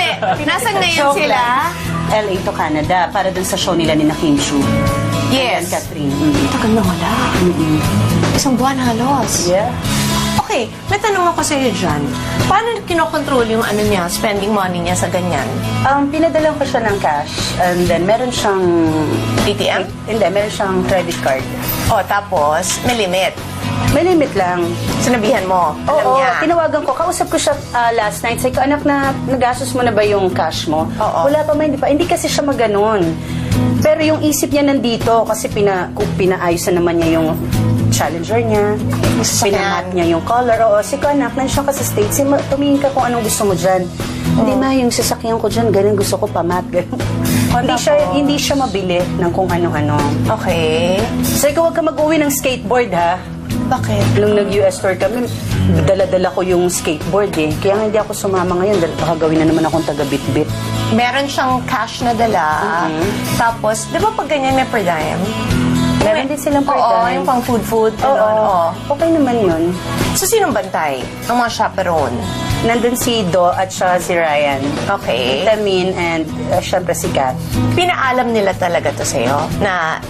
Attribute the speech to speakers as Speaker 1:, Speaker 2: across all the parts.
Speaker 1: Sandali, nasan ngayon
Speaker 2: Joke
Speaker 1: sila?
Speaker 2: lang. LA to Canada para dun sa show nila ni Kim Chu.
Speaker 1: Yes.
Speaker 2: And Catherine.
Speaker 1: Tagal na wala. Isang buwan halos.
Speaker 2: Yeah.
Speaker 1: Okay, may tanong ako sa iyo dyan. Paano kinokontrol yung ano niya, spending money niya sa ganyan?
Speaker 2: Pinadalan ko siya ng cash and then meron siyang...
Speaker 1: ATM?
Speaker 2: Hindi, meron siyang credit card.
Speaker 1: O, tapos, may limit.
Speaker 2: May limit lang.
Speaker 1: Sinabihan mo. Alam
Speaker 2: Oo,
Speaker 1: niya.
Speaker 2: tinawagan ko. Kausap ko siya last night. Sabi ko, anak, nagastos mo na ba yung cash mo?
Speaker 1: Oo.
Speaker 2: Wala pa, hindi pa. Hindi kasi siya maganon. Pero yung isip niya nandito kasi pinaayos na naman niya yung Challenger niya. Pinamat niya yung color. Oo, sige anak, nandiyan ka sa States. Tumingin ka kung anong gusto mo dyan. Hindi ma, yung sasakyan ko dyan, ganun gusto ko pamat. Hindi siya mabili ng kung ano-ano.
Speaker 1: Okay.
Speaker 2: Sabi ko, huwag ka mag-uwi ng skateboard ha.
Speaker 1: Bakit?
Speaker 2: Nung nag-US tour kami, dala-dala ko yung skateboard eh. Kaya nga hindi ako sumama ngayon dahil baka gawin na naman akong taga-bit-bit.
Speaker 1: Meron siyang cash na dala. Tapos, di ba pag ganyan may per dime?
Speaker 2: Meron din silang per
Speaker 1: Oo,
Speaker 2: dime.
Speaker 1: yung pang food.
Speaker 2: Oo,
Speaker 1: Oo.
Speaker 2: okay naman yun.
Speaker 1: So, sinong bantay? Ang mga chaperone.
Speaker 2: Nandun si Do at siya si Ryan.
Speaker 1: Okay.
Speaker 2: Vitamin and syempre si Kat.
Speaker 1: Pinaalam nila talaga to sa'yo na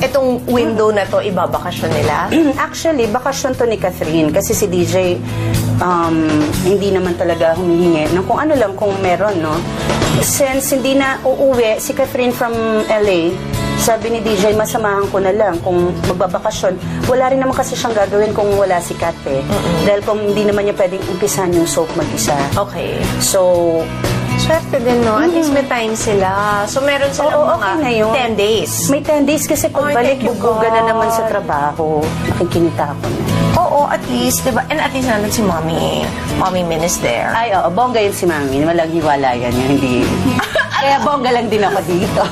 Speaker 1: itong window na to, ibabakasyon nila?
Speaker 2: Actually, bakasyon to ni Catherine kasi si DJ hindi naman talaga humihingi ng kung ano lang kung meron, no? Since hindi na uuwi si Catherine from LA, sabi ni DJ, masamahan ko na lang kung magbabakasyon. Wala rin naman kasi siyang gagawin kung wala si Kat eh. Dahil kung hindi naman niya pwedeng umpisan yung soap mag-isa.
Speaker 1: Okay.
Speaker 2: So,
Speaker 1: Swerte din, no? At least may time sila. So, meron silang
Speaker 2: Oo, okay na yun.
Speaker 1: 10 days.
Speaker 2: may 10 days kasi pagbalik,
Speaker 1: thank you,
Speaker 2: bubuga na
Speaker 1: God.
Speaker 2: naman sa trabaho. Nakikinita ako na.
Speaker 1: Oo, at least, diba? And at least nandun si Mommy. Mommy Min is there.
Speaker 2: Ay, oo, bongga yun si Mami. Walang hiwalayan yun, hindi. Kaya bongga lang din ako dito.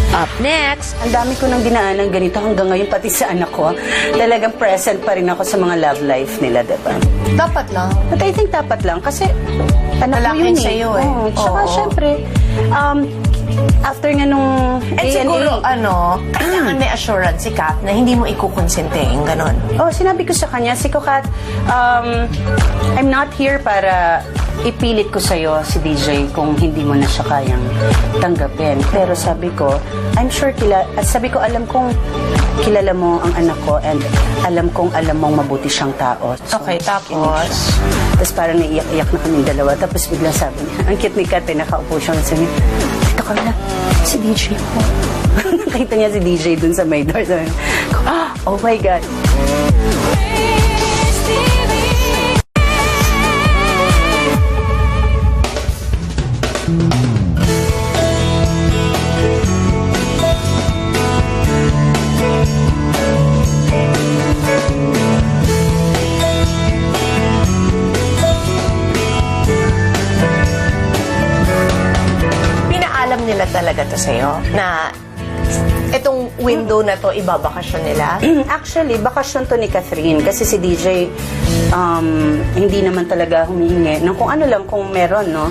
Speaker 1: Up next,
Speaker 2: Ang dami ko nang dinaanan ganito hanggang ngayon, pati sa anak ko. Talagang present pa rin ako sa mga love life nila, diba?
Speaker 1: dapat lang.
Speaker 2: But I think dapat lang kasi anak ko
Speaker 1: Lalaki
Speaker 2: yun
Speaker 1: sa'yo eh.
Speaker 2: Oo, tsaka
Speaker 1: Oo.
Speaker 2: syempre, after nga nung
Speaker 1: And siguro, kailangan may assurance si Kat na hindi mo ikukonsintehin, ganon.
Speaker 2: Oh, sinabi ko sa kanya, si Kat, I'm not here para ipilit ko sa'yo si DJ kung hindi mo na siya kayang tanggapin. Pero sabi ko, I'm sure sabi ko, alam kong kilala mo ang anak ko and alam kong alam mong mabuti siyang tao. So,
Speaker 1: Okay, tapos?
Speaker 2: Tapos parang naiyak-iyak na kami dalawa. Tapos biglang sabi niya, ang cute ni Kat, nakaupo siya sa niya. Tita Carla, si DJ po. Nakita niya si DJ dun sa may door. Sabi niya, oh my God.
Speaker 1: Pinaalam nila talaga to sa'yo na itong window na to, ibabakasyon nila?
Speaker 2: Actually, bakasyon to ni Catherine kasi si DJ hindi naman talaga humihingi ng kung ano lang kung meron, no?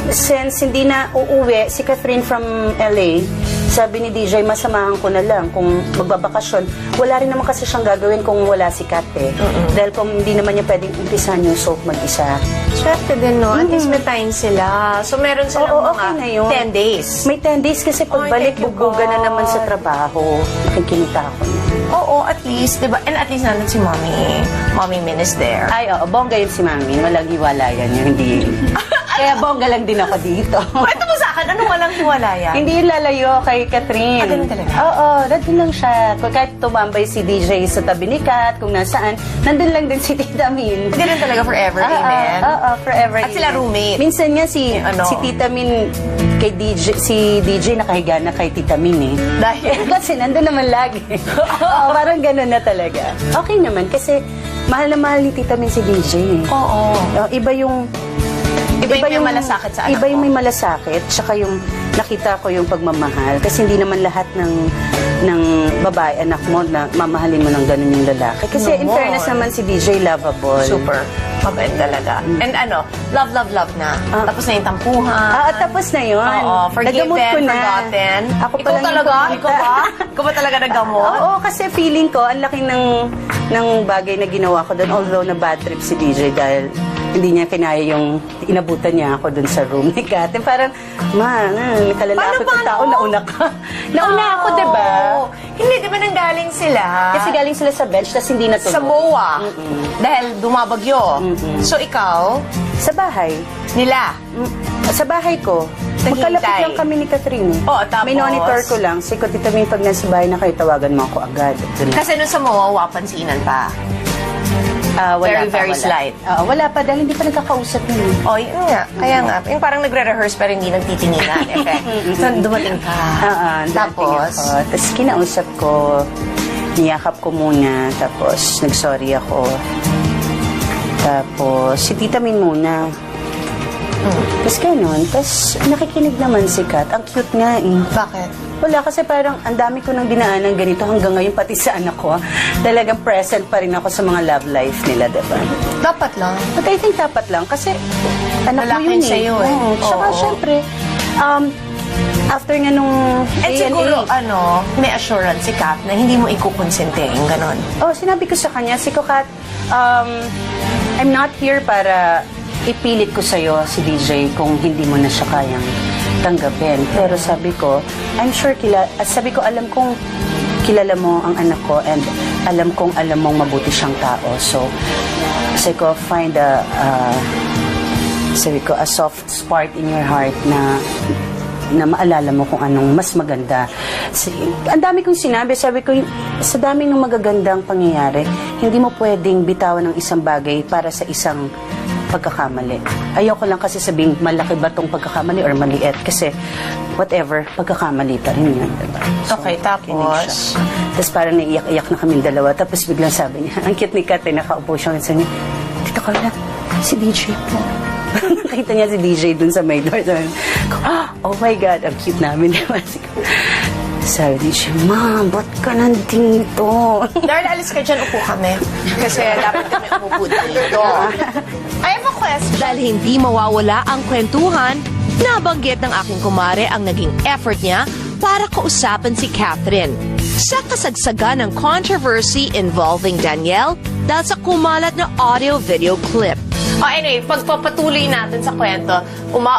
Speaker 2: Since hindi na uuwi si Catherine from LA, sabi ni DJ, masamahan ko na lang kung magbabakasyon. Wala rin naman kasi siyang gagawin kung wala si Kat eh. Dahil kung hindi naman niya pwedeng umpisan yung soap mag-isa.
Speaker 1: Swerte din, no? At least may time sila. So, meron silang
Speaker 2: Oo, okay na yun.
Speaker 1: 10 days.
Speaker 2: May 10 days kasi pagbalik,
Speaker 1: thank you,
Speaker 2: bubuga na
Speaker 1: God.
Speaker 2: naman sa trabaho. Nakikinita ako na.
Speaker 1: Oo, at least, diba? And at least nandun si Mommy. Mommy Min is there.
Speaker 2: Ay, oo, bongga yun si Mami. Walang hiwalayan yun, hindi. Kaya bongga lang din ako dito.
Speaker 1: Kwento mo sa akin, anong walang hiwalayan?
Speaker 2: Hindi yun lalayo kay Catherine.
Speaker 1: Ah, ganun talaga?
Speaker 2: Oo, nandun lang siya. Kung kahit tumambay si DJ sa tabi ni Kat, kung nasaan, nandun lang din si Tita Min.
Speaker 1: Ganun talaga forever, amen?
Speaker 2: Oo, forever.
Speaker 1: At sila roommate.
Speaker 2: Minsan nga si Tita Min kay si DJ nakahiga na kay Tita Min eh.
Speaker 1: Dahil?
Speaker 2: Kasi nandun naman lagi. Oo, parang ganun na talaga. Okay naman kasi mahal na mahal ni Tita Min si DJ eh.
Speaker 1: Oo.
Speaker 2: Iba yung
Speaker 1: Iba yung may malasakit sa anak
Speaker 2: Iba yung
Speaker 1: mo.
Speaker 2: may malasakit, tsaka yung nakita ko yung pagmamahal. Kasi hindi naman lahat ng babae, anak mo, na mamahalin mo ng ganun yung lalaki. Kasi in
Speaker 1: Naman.
Speaker 2: fairness naman si DJ lovable.
Speaker 1: Super. Mabait talaga. And love na. Tapos na yung tampuhan.
Speaker 2: Tapos na yun.
Speaker 1: Oo,
Speaker 2: Nagamot
Speaker 1: forgiven,
Speaker 2: ko na.
Speaker 1: forgotten.
Speaker 2: Ako pa
Speaker 1: Ikaw
Speaker 2: lang yung
Speaker 1: talaga?
Speaker 2: pumunta.
Speaker 1: Ikaw ba? Ikaw ba talaga naggamot?
Speaker 2: Oo, kasi feeling ko, ang laki ng bagay na ginawa ko doon. Although na bad trip si DJ dahil Hindi niya kinaya yung inabutan niya ako dun sa room ni Kat. Parang, nakalalapit
Speaker 1: Paano,
Speaker 2: ng tao,
Speaker 1: paano?
Speaker 2: nauna ka. Nauna ako, diba?
Speaker 1: Hindi, di ba nanggaling sila?
Speaker 2: Kasi galing sila sa bench, tapos hindi natuloy.
Speaker 1: sa MOA. Dahil dumabagyo. So, ikaw,
Speaker 2: Sa bahay.
Speaker 1: nila.
Speaker 2: Sa bahay ko.
Speaker 1: Naghihintay.
Speaker 2: Magkalapit lang kami ni Catherine.
Speaker 1: Oo, tapos?
Speaker 2: May monitor ko lang. Si Tita Min, pag nasa bahay na kayo, tawagan mo ako agad. Doon na.
Speaker 1: Kasi nung sa MOA, wapansinan pa.
Speaker 2: Wala
Speaker 1: very,
Speaker 2: pa,
Speaker 1: very
Speaker 2: wala.
Speaker 1: slight.
Speaker 2: Wala pa, dahil hindi pa nagkakausap yun.
Speaker 1: Oh, yun nga. Kaya nga. Yung parang nagre-rehearse pero hindi nagtitinginan. Effect. So, dumating ka. Tapos,
Speaker 2: Tapos kinausap ko, niyakap ko muna, tapos nag-sorry ako. Tapos si Tita Min muna. Tapos ganun. Tapos nakikinig naman si Kat. Ang cute nga eh.
Speaker 1: bakit?
Speaker 2: Wala, kasi parang ang dami ko nang dinaanan ganito hanggang ngayon, pati sa anak ko. Talagang present pa rin ako sa mga love life nila, diba?
Speaker 1: Dapat lang.
Speaker 2: But I think dapat lang, kasi anak
Speaker 1: Malaki
Speaker 2: mo yun eh.
Speaker 1: sa'yo eh.
Speaker 2: Oo. Tsaka
Speaker 1: Oo.
Speaker 2: syempre, after nga nung
Speaker 1: And
Speaker 2: A&A,
Speaker 1: siguro, may assurance si Kat na hindi mo ikukonsente. Yung ganon.
Speaker 2: sinabi ko sa kanya, si Kat, I'm not here para ipilit ko sa'yo si DJ kung hindi mo na siya kayang tanggapin. Pero sabi ko, I'm sure sabi ko, alam kong kilala mo ang anak ko and alam mong mabuti siyang tao. So, sabi ko, find a soft spark in your heart na maalala mo kung anong mas maganda. Ang dami kong sinabi, sabi ko, sa dami ng magagandang pangyayari, hindi mo pwedeng bitawan ng isang bagay para sa isang pagkakamali. Ayoko lang kasi sabing malaki ba tong pagkakamali or maliit, kasi whatever, pagkakamali pa rin yun. Diba? So,
Speaker 1: Okay, tapos?
Speaker 2: kinig siya. Tapos parang naiyak-iyak na kaming dalawa. Tapos biglang sabi niya, ang cute ni Kat, nakaupo siya. Sabi niya, Tita Carla, si DJ po. Nakita niya si DJ dun sa may door. Sabi niya, oh my God, ang cute namin. Sabi niya, Ma'am, ba't ka nandito?
Speaker 1: Darla, alis ka dyan, upo kami. Kasi dapat kami umupo dito. I have a question.
Speaker 3: Dahil hindi mawawala ang kwentuhan, nabanggit ng aking kumare ang naging effort niya para kausapin si Catherine sa kasagsagan ng controversy involving Danielle dahil sa kumalat na audio-video clip.
Speaker 1: Anyway, pagpapatuloy natin sa kwento,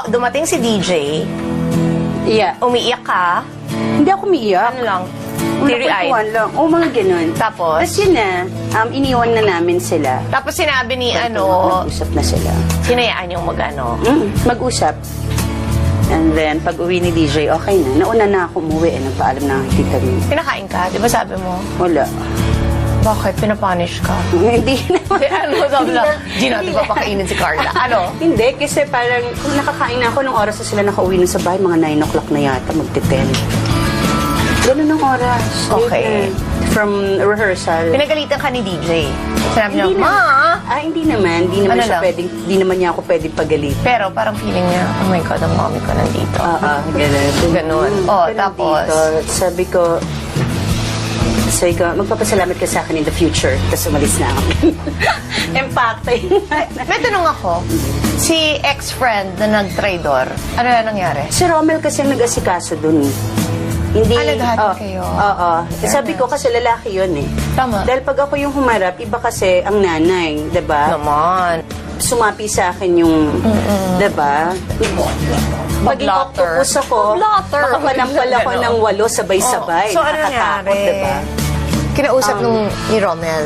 Speaker 1: dumating si DJ,
Speaker 2: Yeah.
Speaker 1: umiiyak ka,
Speaker 2: Hindi ako umiiyak.
Speaker 1: ano lang,
Speaker 2: Una,
Speaker 1: teary-eyed.
Speaker 2: kwentuhan lang. Mga ganun.
Speaker 1: Tapos?
Speaker 2: Tapos yun na, iniwan na namin sila.
Speaker 1: Tapos sinabi ni
Speaker 2: Mag-usap na sila.
Speaker 1: sinayaan yung
Speaker 2: Mag-usap. And then, pag uwi ni DJ, okay na. Nauna na ako umuwi. Nagpaalam na ang tita rin.
Speaker 1: pinakain ka, di ba sabi mo?
Speaker 2: Wala.
Speaker 1: Bakit? Pinapunish ka?
Speaker 2: Hindi naman.
Speaker 1: Sabi lang, di natin papakainin si Carla. Ano?
Speaker 2: Hindi, kasi parang kung nakakain na ako nung oras na sila nakauwi na sa bahay, mga 9 o'clock na yata, magte-10. Ganun ang oras.
Speaker 1: Okay.
Speaker 2: From rehearsal.
Speaker 1: Pinagalitan ka ni DJ. Sinabi niya,
Speaker 2: Hindi
Speaker 1: Ma!
Speaker 2: Hindi naman. Hindi naman
Speaker 1: Ano
Speaker 2: siya
Speaker 1: lang?
Speaker 2: pwedeng, hindi naman niya ako pwedeng pagalitan.
Speaker 1: Pero parang feeling niya, oh my God, ang mommy ko nandito.
Speaker 2: Ganun.
Speaker 1: Ganun. Tapos?
Speaker 2: Sabi ko, magpapasalamat ka sa akin in the future. Tapos umalis na ako. Empate.
Speaker 1: May tanong ako, si ex-friend na nag-traidor, ano na nangyari?
Speaker 2: Si Romel kasi ang nag-asikaso dun. Hindi,
Speaker 1: Alaghan kayo.
Speaker 2: Oo. Sabi ko kasi lalaki yun eh.
Speaker 1: Tama.
Speaker 2: Dahil pag ako yung humarap, iba kasi ang nanay, 'di ba?
Speaker 1: Naman.
Speaker 2: Sumapi sa akin yung, 'di ba? Paging
Speaker 1: Mag-blotter.
Speaker 2: octopus ako,
Speaker 1: Mag-blotter.
Speaker 2: makapanampal ako ng 8 sabay-sabay.
Speaker 1: So, ano
Speaker 2: Nakakatakot,
Speaker 1: nangyari?
Speaker 2: 'di ba?
Speaker 1: Kinausap ni Romel.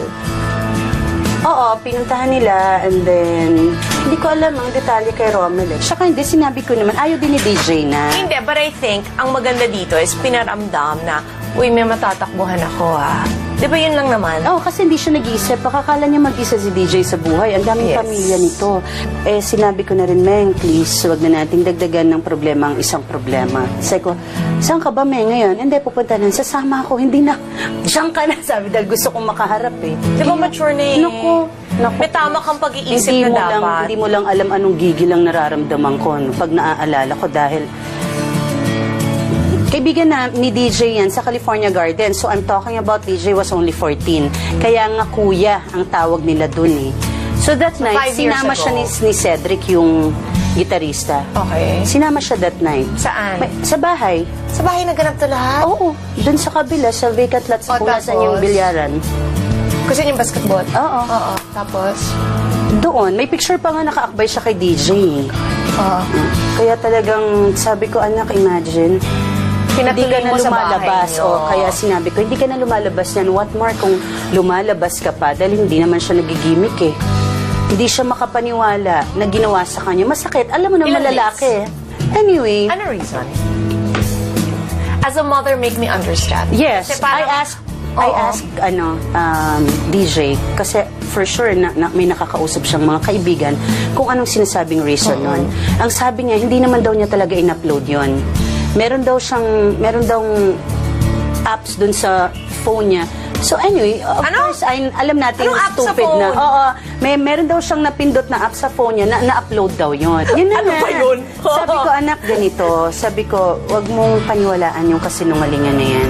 Speaker 2: Oo, pinuntahan nila and then hindi ko alam ang detalye kay Romel eh. Saka hindi, sinabi ko naman, ayaw din ni DJ na.
Speaker 1: Hindi, but I think, ang maganda dito is pinaramdam na, uy, may matatakbuhan ako Di ba yun lang naman?
Speaker 2: Oo, kasi hindi siya nag-iisip. Pakakala niya mag-isa si DJ sa buhay. Ang daming
Speaker 1: Yes.
Speaker 2: pamilya nito. Sinabi ko na rin, Meng, please, huwag na nating dagdagan ng problema ang isang problema. Sabi ko, saan ka ba, Meng, ngayon? Hindi, pupunta na. Sasama ako. Hindi na. Diyan ka na, sabi, dahil gusto kong makaharap eh.
Speaker 1: Di ba mature na eh?
Speaker 2: Naku.
Speaker 1: May tama kang pag-iisip
Speaker 2: Hindi
Speaker 1: na
Speaker 2: mo lang,
Speaker 1: dapat.
Speaker 2: hindi mo lang alam anong gigil ang nararamdaman ko pag naaalala ko dahil kaibigan na ni DJ yan sa California Garden. So I'm talking about DJ was only 14. Kaya nga kuya ang tawag nila dun eh. So that night,
Speaker 1: 5 years
Speaker 2: sinama
Speaker 1: ago.
Speaker 2: siya ni Cedric, yung gitarista.
Speaker 1: Okay.
Speaker 2: Sinama siya that night.
Speaker 1: Saan?
Speaker 2: Sa bahay.
Speaker 1: Sa bahay naganap to lahat?
Speaker 2: Oo. Dun sa kabila, sa vacant lot sa
Speaker 1: Oh,
Speaker 2: kung nasan
Speaker 1: tapos?
Speaker 2: yung bilyaran.
Speaker 1: Kasi yung basketball?
Speaker 2: Oo.
Speaker 1: Oo. Tapos?
Speaker 2: Doon, may picture pa nga nakaakbay siya kay DJ.
Speaker 1: Ah.
Speaker 2: Kaya talagang sabi ko, anak, imagine, hindi ka
Speaker 1: Pinatuloy
Speaker 2: na
Speaker 1: mo sa bahay
Speaker 2: lumalabas.
Speaker 1: niyo.
Speaker 2: O kaya sinabi ko, hindi ka na lumalabas yan. What more kung lumalabas ka pa? Dahil hindi naman siya nagigimik eh. Hindi siya makapaniwala na ginawa sa kanya. Masakit. Alam mo naman
Speaker 1: Ilang
Speaker 2: lalaki. Anyway,
Speaker 1: Ano reason? As a mother, make me understand.
Speaker 2: yes,
Speaker 1: Kasi parang-
Speaker 2: I
Speaker 1: Oo.
Speaker 2: asked DJ, kasi for sure na may nakakausap siyang mga kaibigan kung anong sinasabing reason nun. Ang sabi niya, hindi naman daw niya talaga in-upload yon. Meron daw apps dun sa phone niya. So anyway, of
Speaker 1: Ano?
Speaker 2: course, alam natin
Speaker 1: Anong app sa
Speaker 2: stupid na.
Speaker 1: phone?
Speaker 2: Oo, meron daw siyang napindot na app sa phone niya na upload daw yun. Yun na
Speaker 1: Ano
Speaker 2: nga.
Speaker 1: ba yun?
Speaker 2: Sabi ko, anak, ganito. Sabi ko, wag mong paniwalaan yung kasinungalingan na yan.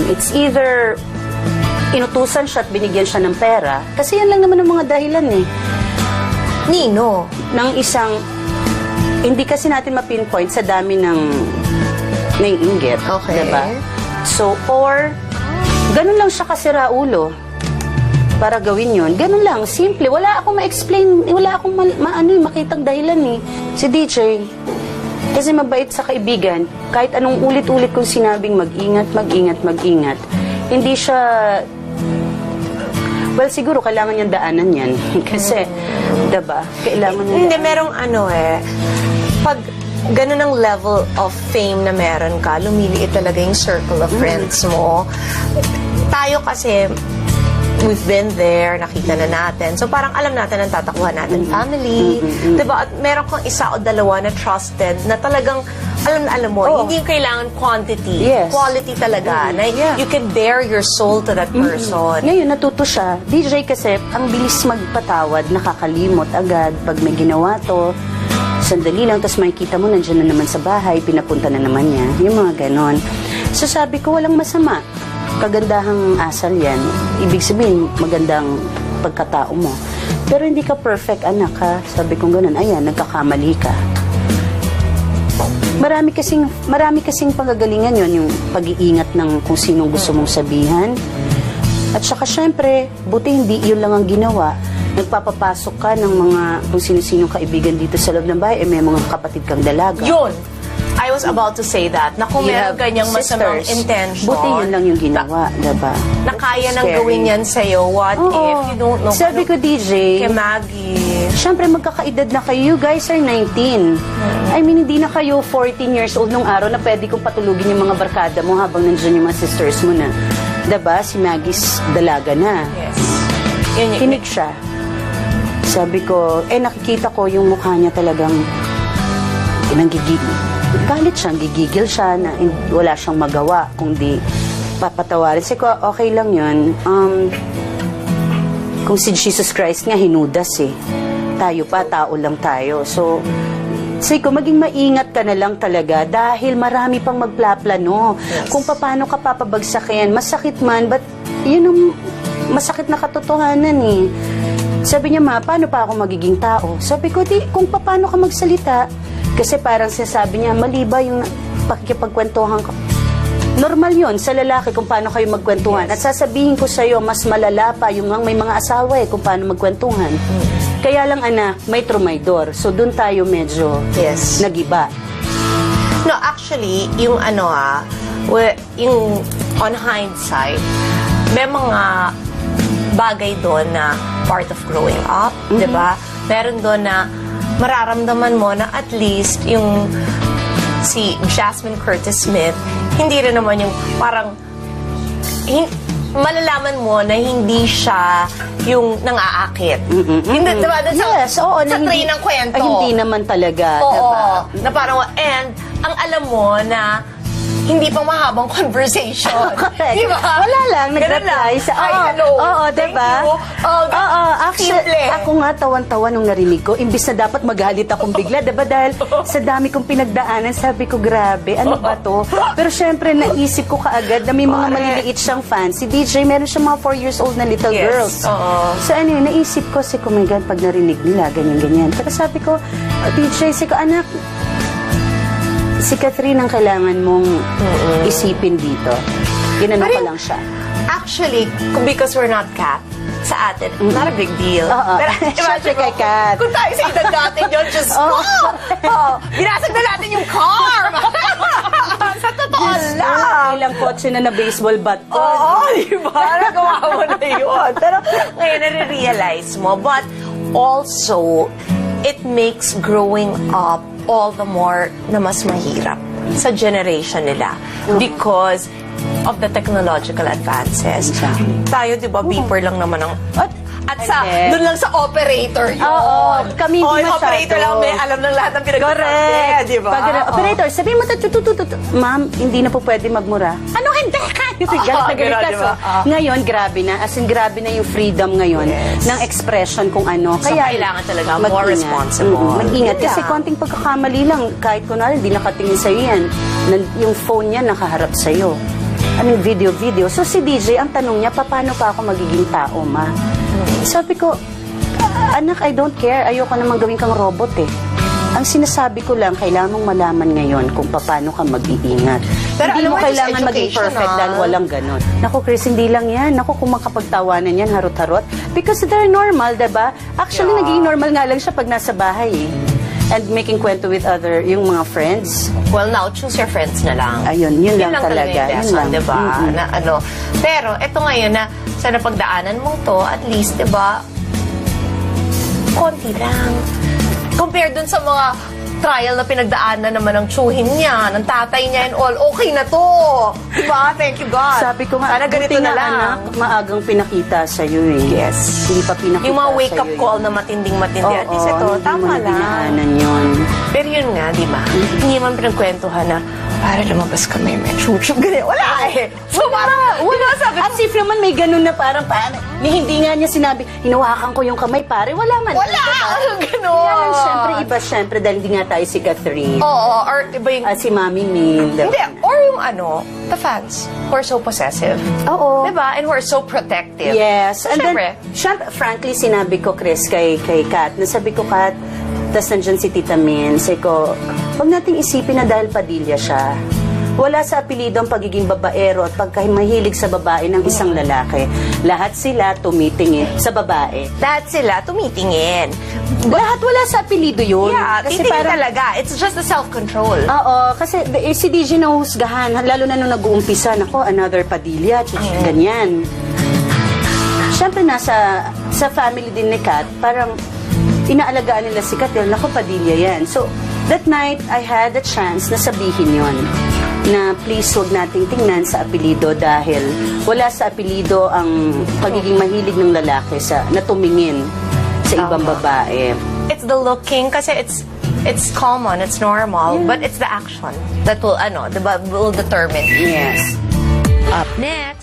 Speaker 2: It's either inutusan siya at binigyan siya ng pera, kasi yan lang naman ang mga dahilan eh.
Speaker 1: Nino.
Speaker 2: Ng isang, hindi kasi natin ma-pinpoint sa dami ng naiinggit.
Speaker 1: Okay.
Speaker 2: Diba? So, or, ganun lang siya kasira ulo para gawin yun. Ganun lang, simple. Wala akong ma-explain, wala akong makitang dahilan eh. Si DJ, kasi mabait sa kaibigan, kahit anong ulit-ulit kong sinabing mag-ingat, hindi siya, well, siguro kailangan niyang daanan yan. Kasi, diba, kailangan niya.
Speaker 1: Hindi, merong pag ganun ang level of fame na meron ka, lumiliit talaga yung circle of friends mo. Tayo kasi, we've been there, nakita na natin. So parang alam natin ang tatakbuhan natin, family. Diba? At meron kang isa o dalawa na trusted, na talagang, alam mo, hindi yung kailangan quantity.
Speaker 2: Yes.
Speaker 1: Quality talaga. Na you can bare your soul to that person.
Speaker 2: Ngayon, natuto siya. DJ kasi, ang bilis magpatawad, nakakalimot agad. Pag may ginawa to, sandali lang, tapos makikita mo, nandiyan na naman sa bahay, pinapunta na naman niya. Yung mga ganon. So sabi ko, walang masama. Kagandahang asal yan. Ibig sabihin, magandang pagkatao mo. Pero hindi ka perfect, anak, ha? Sabi ko ganun, ayan, nagkakamali ka. Marami kasing pagagalingan yon, yung pag-iingat ng kung sinong gusto mong sabihan. At saka syempre, buti hindi yun lang ang ginawa. Nagpapapasok ka ng mga kung sino-sinong kaibigan dito sa loob ng bahay, may mga kapatid kang dalaga.
Speaker 1: Yun! I was about to say that, na kung
Speaker 2: You
Speaker 1: meron
Speaker 2: have
Speaker 1: ganyang masamang
Speaker 2: sisters.
Speaker 1: intention,
Speaker 2: Buti yun lang yung ginawa, diba?
Speaker 1: na kaya nang
Speaker 2: Scary.
Speaker 1: gawin yan sa'yo, what
Speaker 2: Oo.
Speaker 1: if you don't know?
Speaker 2: Sabi ko, DJ,
Speaker 1: Kay Maggie.
Speaker 2: syempre magkakaedad na kayo. You guys are 19. I mean, hindi na kayo 14 years old nung araw na pwede kong patulugin yung mga barkada mo habang nandiyan yung mga sisters mo na. Diba? Si Maggie's dalaga na.
Speaker 1: Yes. Yun yun.
Speaker 2: Kinig siya. Sabi ko, nakikita ko yung mukha niya talagang galit siya, gigigil siya na wala siyang magawa kundi papatawarin. Sabi ko, okay lang yun. Kung si Jesus Christ nga hinudas eh. Tayo pa, tao lang tayo. So, sabi ko, maging maingat ka na lang talaga dahil marami pang magplaplano.
Speaker 1: Yes.
Speaker 2: Kung paano ka papabagsakin, masakit man, but yun ang masakit na katotohanan eh. Sabi niya, ma, paano pa ako magiging tao? Sabi ko, di, kung paano ka magsalita. Kasi parang sinasabi niya, mali ba yung pakikipagkwentuhan ko? Normal yon sa lalaki kung paano kayo magkwentuhan. At sasabihin ko sa'yo, mas malala pa yung may mga asawa kung paano magkwentuhan. Kaya lang, anak, may trumaydor. So, dun tayo medyo
Speaker 1: Yes.
Speaker 2: nagiba.
Speaker 1: No, actually, yung yung on hindsight, may mga bagay doon na part of growing up, di ba? Meron doon na mararamdaman mo na at least yung si Jasmine Curtis Smith, hindi rin naman yung parang malalaman mo na hindi siya yung nang-aakit. Hindi, diba?
Speaker 2: Yes, oo.
Speaker 1: Sa train ng kwento.
Speaker 2: Hindi naman talaga.
Speaker 1: Oo.
Speaker 2: Diba?
Speaker 1: Na parang, and ang alam mo na hindi pang mahabang conversation.
Speaker 2: Correct.
Speaker 1: Diba?
Speaker 2: Wala lang,
Speaker 1: Ganun
Speaker 2: nag-reply
Speaker 1: lang.
Speaker 2: sa,
Speaker 1: Hi, hello.
Speaker 2: Oo,
Speaker 1: Thank
Speaker 2: diba?
Speaker 1: you.
Speaker 2: Oo, actually,
Speaker 1: simple.
Speaker 2: ako nga tawan-tawa nung narinig ko. Imbis na dapat magalit akong bigla, diba? Dahil sa dami kong pinagdaanan, sabi ko, grabe, ano ba to? Pero syempre, naisip ko kaagad na may mga
Speaker 1: Correct.
Speaker 2: maliliit siyang fans. Si DJ, meron siyang mga 4 years old na little
Speaker 1: Yes.
Speaker 2: girls.
Speaker 1: Oo.
Speaker 2: So anyway, naisip ko, si oh my God, pag narinig nila, ganyan-ganyan. Pero sabi ko, DJ, si ko, anak, si Catherine ang kailangan mong isipin dito. Ginano ko lang siya.
Speaker 1: Actually, because we're not cats, sa atin, not a big deal.
Speaker 2: Oo.
Speaker 1: Pero
Speaker 2: Siyempre
Speaker 1: imagine mo,
Speaker 2: kay Kat.
Speaker 1: kung tayo sa edad natin yun, just, binasag na natin yung car! Sa totoo lang.
Speaker 2: Ilang kotse na baseball bat ko.
Speaker 1: Oo, di ba? Nagawa mo na yun. Pero ngayon, nare-realize mo. But also, it makes growing up all the more na mas mahirap sa generation nila. Because of the technological advances.
Speaker 2: Exactly.
Speaker 1: Tayo, di ba, beeper lang naman ang... At sa,
Speaker 2: Hindi.
Speaker 1: doon lang sa operator yun.
Speaker 2: Oo, kami hindi
Speaker 1: yung
Speaker 2: masyado.
Speaker 1: operator lang may alam ng lahat ng pinag-usapan.
Speaker 2: Correct.
Speaker 1: Di ba?
Speaker 2: Pag operator, sabihin mo, ma'am, hindi na po pwede magmura. Ano hindi? Kasi galit na galit
Speaker 1: ganun,
Speaker 2: ka.
Speaker 1: di
Speaker 2: So,
Speaker 1: ba?
Speaker 2: ngayon, grabe na. As in, grabe na yung freedom ngayon
Speaker 1: Yes.
Speaker 2: ng expression kung ano.
Speaker 1: So, kailangan talaga more
Speaker 2: mag-ingat.
Speaker 1: responsible.
Speaker 2: Mag-ingat.
Speaker 1: Yun
Speaker 2: Kasi
Speaker 1: lang.
Speaker 2: konting pagkakamali lang, kahit kunwari, di nakatingin sa'yo yan. Yung phone niya nakaharap sa'yo. I mean, video. So, si DJ, ang tanong niya, paano pa ako magiging tao, ma? Sabi ko, anak, I don't care. Ayoko naman gawin kang robot eh. Ang sinasabi ko lang, kailangan mong malaman ngayon kung paano ka mag-iingat.
Speaker 1: Pero
Speaker 2: Hindi
Speaker 1: alam
Speaker 2: mo
Speaker 1: mo,
Speaker 2: kailangan
Speaker 1: just
Speaker 2: maging perfect
Speaker 1: educational.
Speaker 2: dahil walang ganon. Naku, Chris, hindi lang yan. Naku, kung makapagtawanan yan, harot-harot. Because they're normal, diba? Actually,
Speaker 1: Yeah.
Speaker 2: naging normal nga lang siya pag nasa bahay eh. And making kwento with yung mga friends.
Speaker 1: Well, now, choose your friends na lang.
Speaker 2: Ayun, yun lang talaga.
Speaker 1: yung
Speaker 2: Yun
Speaker 1: lesson,
Speaker 2: lang.
Speaker 1: diba?
Speaker 2: Mm-mm.
Speaker 1: Na ano. Pero, eto ngayon na sa napagdaanan mong to, at least, diba, konti lang. Compared dun sa mga trial na pinagdaanan naman ng tsuhin niya, ng tatay niya and all, okay na to. Diba? Thank you, God.
Speaker 2: Sabi ko nga,
Speaker 1: sana ganito
Speaker 2: buti
Speaker 1: na
Speaker 2: nga,
Speaker 1: lang.
Speaker 2: anak, maagang pinakita sa'yo eh.
Speaker 1: Yes.
Speaker 2: Hindi pa pinakita
Speaker 1: Yung mga wake-up
Speaker 2: sa'yo
Speaker 1: call
Speaker 2: eh.
Speaker 1: na matinding-matindi. At least ito,
Speaker 2: hindi mo
Speaker 1: tama
Speaker 2: na
Speaker 1: lang.
Speaker 2: dinaanan yun.
Speaker 1: Pero yun nga, di ba? Hindi man pinagkwentuhan na, para lumabas kami, may chup-chup, ganyan. Wala eh. So, parang, wala, sabi ko,
Speaker 2: As if naman may ganun na parang, hindi nga niya sinabi, hinawakan ko yung kamay, pare, wala man.
Speaker 1: wala!
Speaker 2: Diba?
Speaker 1: Ganon.
Speaker 2: Kaya lang, syempre, iba syempre, dahil hindi nga tayo si Catherine.
Speaker 1: Oo, or iba yung,
Speaker 2: Si Mami Min.
Speaker 1: hindi, or yung ano, the fans who are so possessive.
Speaker 2: Oo.
Speaker 1: Diba? And who are so protective.
Speaker 2: Yes.
Speaker 1: So,
Speaker 2: And
Speaker 1: syempre,
Speaker 2: then, syempre, frankly, sinabi ko, Chris, kay Kat, nasabi ko, Kat, tas nandyan si Tita Min, sabi ko, huwag nating isipin na dahil Padilla siya. Wala sa apelido ang pagiging babaero at pagkahimahilig sa babae ng isang lalaki. Lahat sila tumitingin sa babae.
Speaker 1: lahat sila tumitingin.
Speaker 2: Lahat wala sa apelido yun.
Speaker 1: Yeah,
Speaker 2: Kasi
Speaker 1: titingin
Speaker 2: parang,
Speaker 1: talaga. It's just the self-control.
Speaker 2: oo, kasi si DJ nahuhusgahan, lalo na nung nag-uumpisa, nako, another Padilla, ganyan. Siyempre, sa family din ni Kat, parang inaalagaan nila si Kat, nako, Padilla yan. So, that night, I had a chance na sabihin yon na please huwag nating tingnan sa apelido dahil wala sa apelido ang pagiging mahilig ng lalaki na tumingin sa ibang
Speaker 1: Tama.
Speaker 2: babae.
Speaker 1: It's the looking kasi it's common, it's normal, but it's the action that will, diba, will determine.
Speaker 2: Yes.
Speaker 3: Up next,